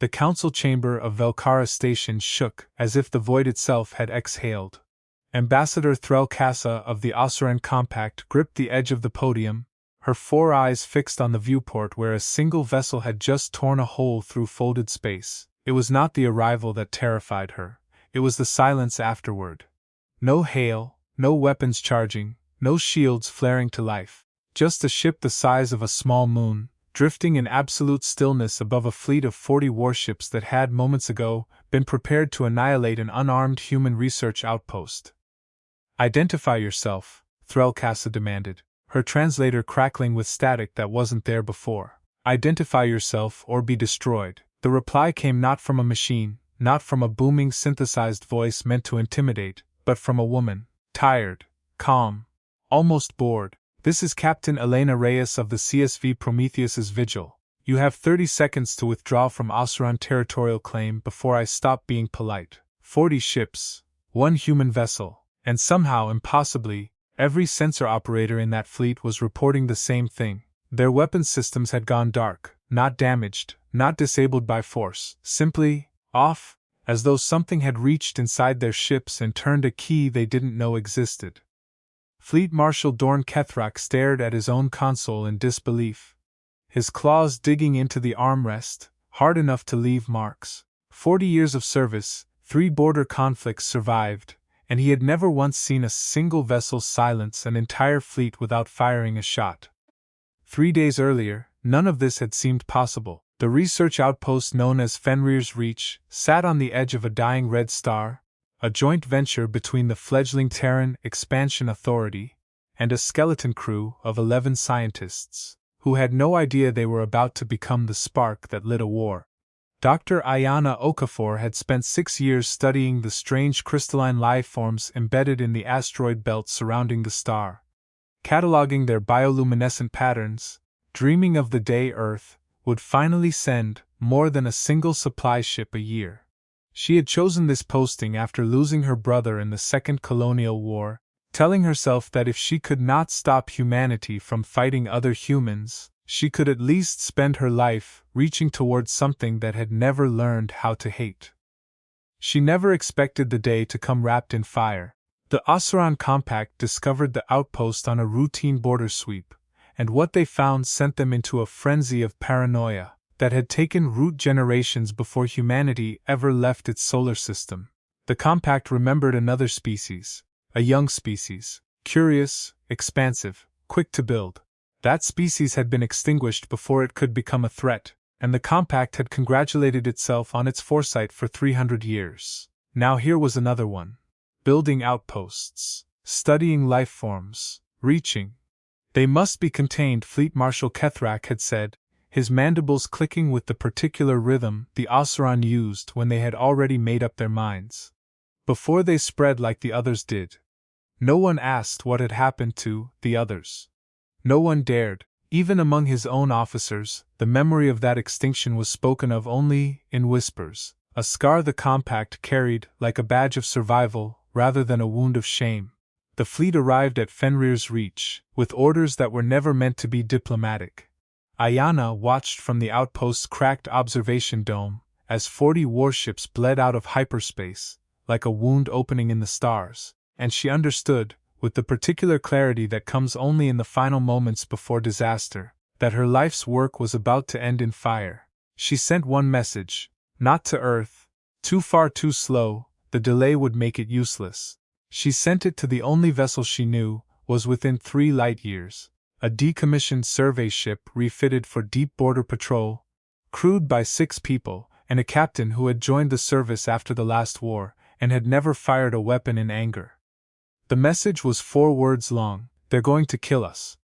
The council chamber of Velkara Station shook as if the void itself had exhaled. Ambassador Threlkassa of the Asuran Compact gripped the edge of the podium, her 4 eyes fixed on the viewport where a single vessel had just torn a hole through folded space. It was not the arrival that terrified her, it was the silence afterward. No hail, no weapons charging, no shields flaring to life. Just a ship the size of a small moon, drifting in absolute stillness above a fleet of 40 warships that had moments ago been prepared to annihilate an unarmed human research outpost. "Identify yourself," Threlkassa demanded, her translator crackling with static that wasn't there before. "Identify yourself or be destroyed." The reply came not from a machine, not from a booming synthesized voice meant to intimidate, but from a woman, tired, calm, almost bored. "This is Captain Elena Reyes of the CSV Prometheus's Vigil. You have 30 seconds to withdraw from Asuran territorial claim before I stop being polite." 40 ships, 1 human vessel, and somehow, impossibly, every sensor operator in that fleet was reporting the same thing. Their weapons systems had gone dark, not damaged, not disabled by force, simply off, as though something had reached inside their ships and turned a key they didn't know existed. Fleet Marshal Dorn Kethrak stared at his own console in disbelief, his claws digging into the armrest, hard enough to leave marks. 40 years of service, 3 border conflicts survived, and he had never once seen a single vessel silence an entire fleet without firing a shot. 3 days earlier, none of this had seemed possible. The research outpost known as Fenrir's Reach sat on the edge of a dying red star, a joint venture between the fledgling Terran Expansion Authority and a skeleton crew of 11 scientists, who had no idea they were about to become the spark that lit a war. Dr. Ayana Okafor had spent 6 years studying the strange crystalline life forms embedded in the asteroid belt surrounding the star, cataloging their bioluminescent patterns, dreaming of the day Earth would finally send more than a single supply ship a year. She had chosen this posting after losing her brother in the Second Colonial War, telling herself that if she could not stop humanity from fighting other humans, she could at least spend her life reaching towards something that had never learned how to hate. She never expected the day to come wrapped in fire. The Asuran Compact discovered the outpost on a routine border sweep, and what they found sent them into a frenzy of paranoia that had taken root generations before humanity ever left its solar system. The Compact remembered another species, a young species, curious, expansive, quick to build. That species had been extinguished before it could become a threat, and the Compact had congratulated itself on its foresight for 300 years. Now here was another one. Building outposts, studying life forms, reaching. They must be contained, Fleet Marshal Kethrak had said, his mandibles clicking with the particular rhythm the Asuran used when they had already made up their minds. Before they spread like the others did. No one asked what had happened to the others. No one dared. Even among his own officers, the memory of that extinction was spoken of only in whispers, a scar the Compact carried like a badge of survival rather than a wound of shame. The fleet arrived at Fenrir's Reach, with orders that were never meant to be diplomatic. Ayana watched from the outpost's cracked observation dome, as 40 warships bled out of hyperspace, like a wound opening in the stars, and she understood, with the particular clarity that comes only in the final moments before disaster, that her life's work was about to end in fire. She sent one message, not to Earth, too far too slow, the delay would make it useless. She sent it to the only vessel she knew was within 3 light-years, a decommissioned survey ship refitted for deep border patrol, crewed by 6 people, and a captain who had joined the service after the last war and had never fired a weapon in anger. The message was 4 words long: "They're going to kill us."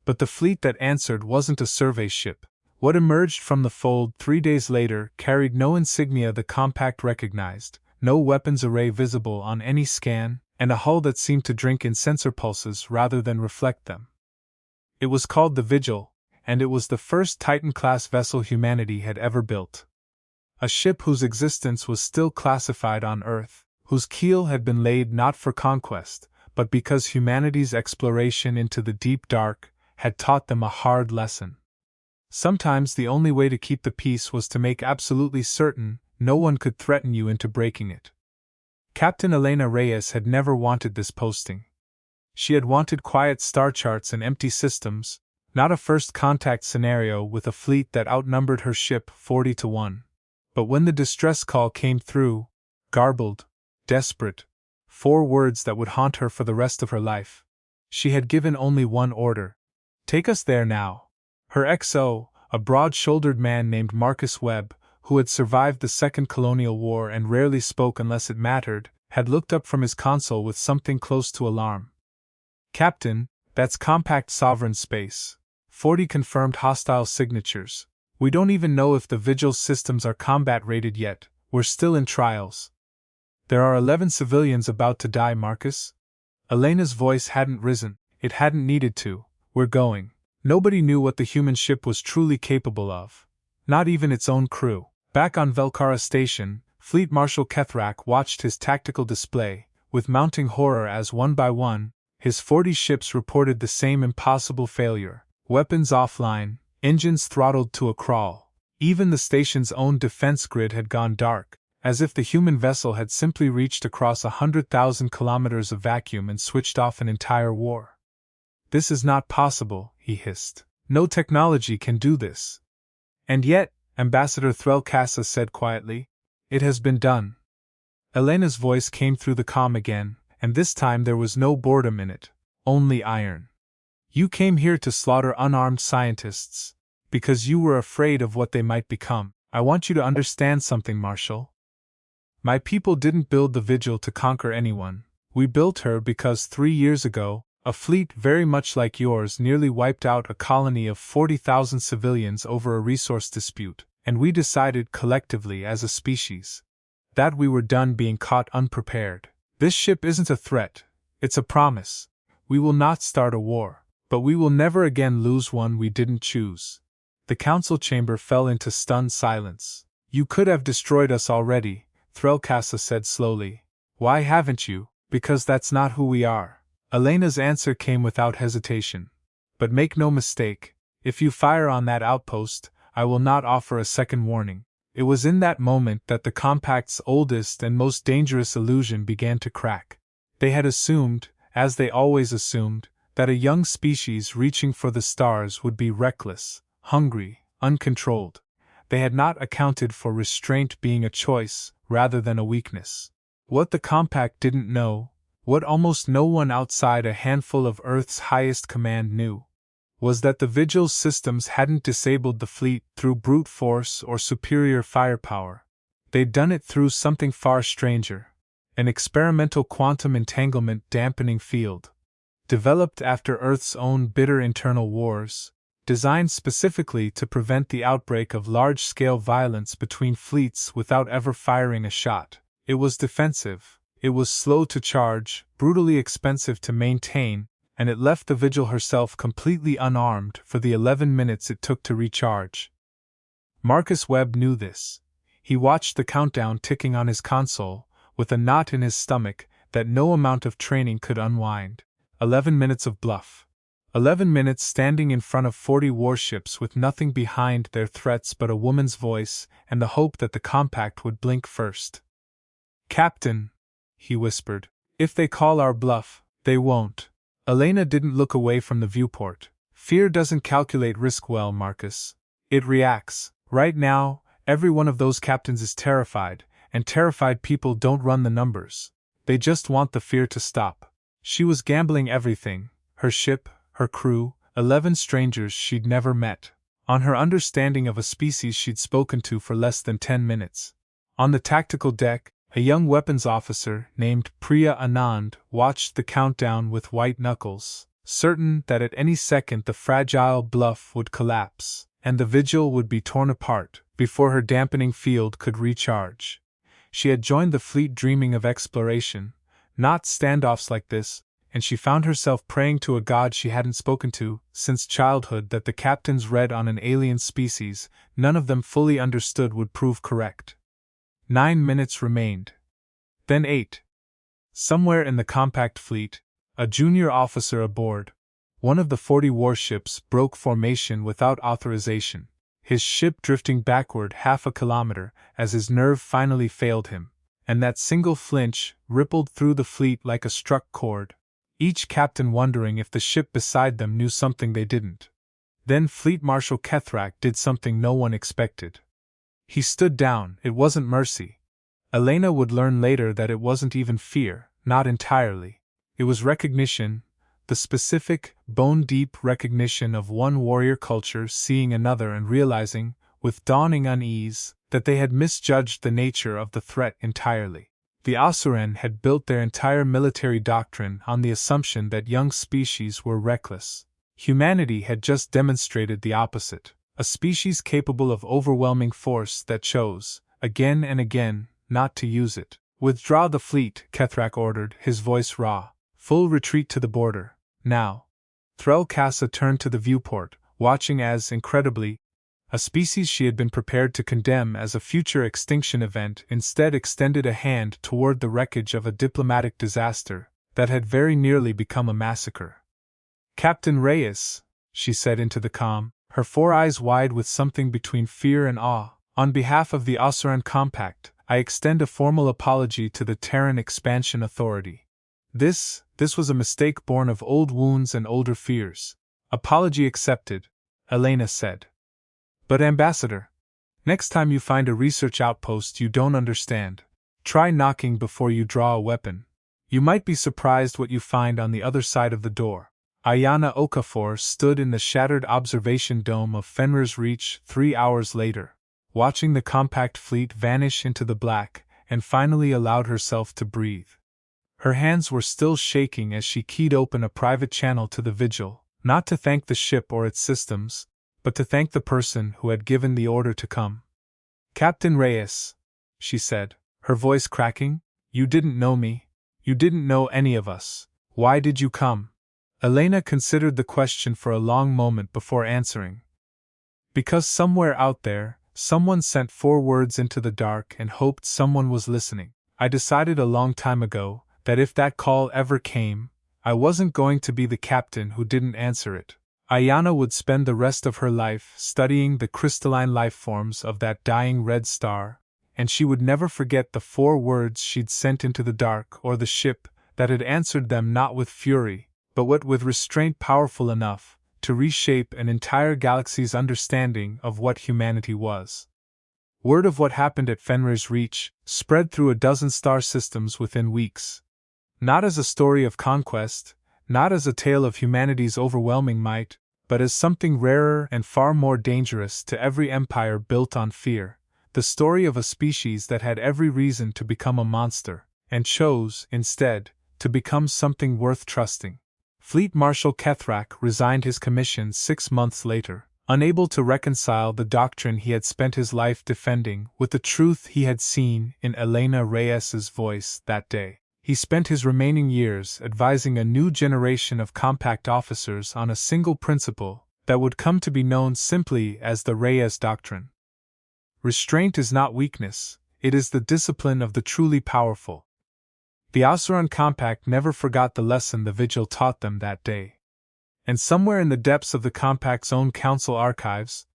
But the fleet that answered wasn't a survey ship. What emerged from the fold 3 days later carried no insignia the Compact recognized, no weapons array visible on any scan, and a hull that seemed to drink in sensor pulses rather than reflect them. It was called the Vigil, and it was the first Titan-class vessel humanity had ever built. A ship whose existence was still classified on Earth, whose keel had been laid not for conquest, but because humanity's exploration into the deep dark had taught them a hard lesson. Sometimes the only way to keep the peace was to make absolutely certain no one could threaten you into breaking it. Captain Elena Reyes had never wanted this posting. She had wanted quiet star charts and empty systems, not a first contact scenario with a fleet that outnumbered her ship 40-1. But when the distress call came through, garbled, desperate, 4 words that would haunt her for the rest of her life, she had given only one order: take us there now. Her XO, a broad-shouldered man named Marcus Webb, who had survived the Second Colonial War and rarely spoke unless it mattered, had looked up from his console with something close to alarm. Captain, that's compact sovereign space. 40 confirmed hostile signatures. We don't even know if the Vigil's systems are combat rated yet, we're still in trials. There are 11 civilians about to die, Marcus. Elena's voice hadn't risen, it hadn't needed to. We're going. Nobody knew what the human ship was truly capable of. Not even its own crew. Back on Velcara Station, Fleet Marshal Kethrak watched his tactical display, with mounting horror as one by one, his 40 ships reported the same impossible failure. Weapons offline, engines throttled to a crawl. Even the station's own defense grid had gone dark, as if the human vessel had simply reached across 100,000 kilometers of vacuum and switched off an entire war. This is not possible, he hissed. No technology can do this. And yet, Ambassador Threlkassa said quietly, it has been done. Elena's voice came through the comm again, and this time there was no boredom in it, only iron. You came here to slaughter unarmed scientists, because you were afraid of what they might become. I want you to understand something, Marshal. My people didn't build the Vigil to conquer anyone. We built her because 3 years ago, a fleet very much like yours nearly wiped out a colony of 40,000 civilians over a resource dispute, and we decided collectively as a species that we were done being caught unprepared. This ship isn't a threat, it's a promise. We will not start a war, but we will never again lose one we didn't choose. The council chamber fell into stunned silence. You could have destroyed us already, Threlkassa said slowly. Why haven't you? Because that's not who we are. Elena's answer came without hesitation. But make no mistake, if you fire on that outpost, I will not offer a second warning. It was in that moment that the Compact's oldest and most dangerous illusion began to crack. They had assumed, as they always assumed, that a young species reaching for the stars would be reckless, hungry, uncontrolled. They had not accounted for restraint being a choice rather than a weakness. What the Compact didn't know, what almost no one outside a handful of Earth's highest command knew, was that the Vigil's systems hadn't disabled the fleet through brute force or superior firepower. They'd done it through something far stranger, an experimental quantum entanglement dampening field, developed after Earth's own bitter internal wars, designed specifically to prevent the outbreak of large-scale violence between fleets without ever firing a shot. It was defensive. It was slow to charge, brutally expensive to maintain, and it left the Vigil herself completely unarmed for the 11 minutes it took to recharge. Marcus Webb knew this. He watched the countdown ticking on his console, with a knot in his stomach that no amount of training could unwind. 11 minutes of bluff. 11 minutes standing in front of 40 warships with nothing behind their threats but a woman's voice and the hope that the Compact would blink first. Captain, he whispered, if they call our bluff, they won't. Elena didn't look away from the viewport. Fear doesn't calculate risk well, Marcus. It reacts. Right now, every one of those captains is terrified, and terrified people don't run the numbers. They just want the fear to stop. She was gambling everything, her ship, her crew, 11 strangers she'd never met, on her understanding of a species she'd spoken to for less than 10 minutes. On the tactical deck, a young weapons officer named Priya Anand watched the countdown with white knuckles, certain that at any second the fragile bluff would collapse, and the Vigil would be torn apart before her dampening field could recharge. She had joined the fleet dreaming of exploration, not standoffs like this, and she found herself praying to a god she hadn't spoken to since childhood that the captains read on an alien species none of them fully understood would prove correct. 9 minutes remained. Then 8. Somewhere in the Compact fleet, a junior officer aboard, one of the 40 warships broke formation without authorization, his ship drifting backward half a kilometer as his nerve finally failed him, and that single flinch rippled through the fleet like a struck chord, each captain wondering if the ship beside them knew something they didn't. Then Fleet Marshal Kethrak did something no one expected. He stood down. It wasn't mercy. Elena would learn later that it wasn't even fear, not entirely. It was recognition, the specific, bone-deep recognition of one warrior culture seeing another and realizing, with dawning unease, that they had misjudged the nature of the threat entirely. The Asuran had built their entire military doctrine on the assumption that young species were reckless. Humanity had just demonstrated the opposite, a species capable of overwhelming force that chose, again and again, not to use it. "Withdraw the fleet," Kethrak ordered, his voice raw. "Full retreat to the border, now." Threll Kassa turned to the viewport, watching as, incredibly, a species she had been prepared to condemn as a future extinction event instead extended a hand toward the wreckage of a diplomatic disaster that had very nearly become a massacre. "Captain Reyes," she said into the calm, her 4 eyes wide with something between fear and awe, "on behalf of the Asuran Compact, I extend a formal apology to the Terran Expansion Authority. This was a mistake born of old wounds and older fears." "Apology accepted," Elena said. "But Ambassador, next time you find a research outpost you don't understand, try knocking before you draw a weapon. You might be surprised what you find on the other side of the door." Ayana Okafor stood in the shattered observation dome of Fenrir's Reach 3 hours later, watching the compact fleet vanish into the black, and finally allowed herself to breathe. Her hands were still shaking as she keyed open a private channel to the Vigil, not to thank the ship or its systems, but to thank the person who had given the order to come. "Captain Reyes," she said, her voice cracking, "you didn't know me. You didn't know any of us. Why did you come?" Elena considered the question for a long moment before answering. "Because somewhere out there, someone sent 4 words into the dark and hoped someone was listening. I decided a long time ago that if that call ever came, I wasn't going to be the captain who didn't answer it. Ayana would spend the rest of her life studying the crystalline lifeforms of that dying red star, and she would never forget the 4 words she'd sent into the dark or the ship that had answered them, not with fury, but with restraint powerful enough to reshape an entire galaxy's understanding of what humanity was. Word of what happened at Fenrir's Reach spread through a dozen star systems within weeks. Not as a story of conquest, not as a tale of humanity's overwhelming might, but as something rarer and far more dangerous to every empire built on fear, the story of a species that had every reason to become a monster, and chose, instead, to become something worth trusting. Fleet Marshal Kethrak resigned his commission 6 months later, unable to reconcile the doctrine he had spent his life defending with the truth he had seen in Elena Reyes's voice that day. He spent his remaining years advising a new generation of compact officers on a single principle that would come to be known simply as the Reyes Doctrine. Restraint is not weakness, it is the discipline of the truly powerful. The Asuran Compact never forgot the lesson the Vigil taught them that day. And somewhere in the depths of the Compact's own council archives,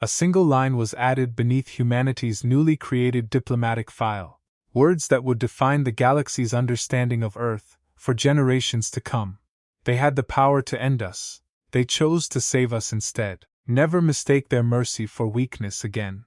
a single line was added beneath humanity's newly created diplomatic file, words that would define the galaxy's understanding of Earth for generations to come. They had the power to end us. They chose to save us instead. Never mistake their mercy for weakness again.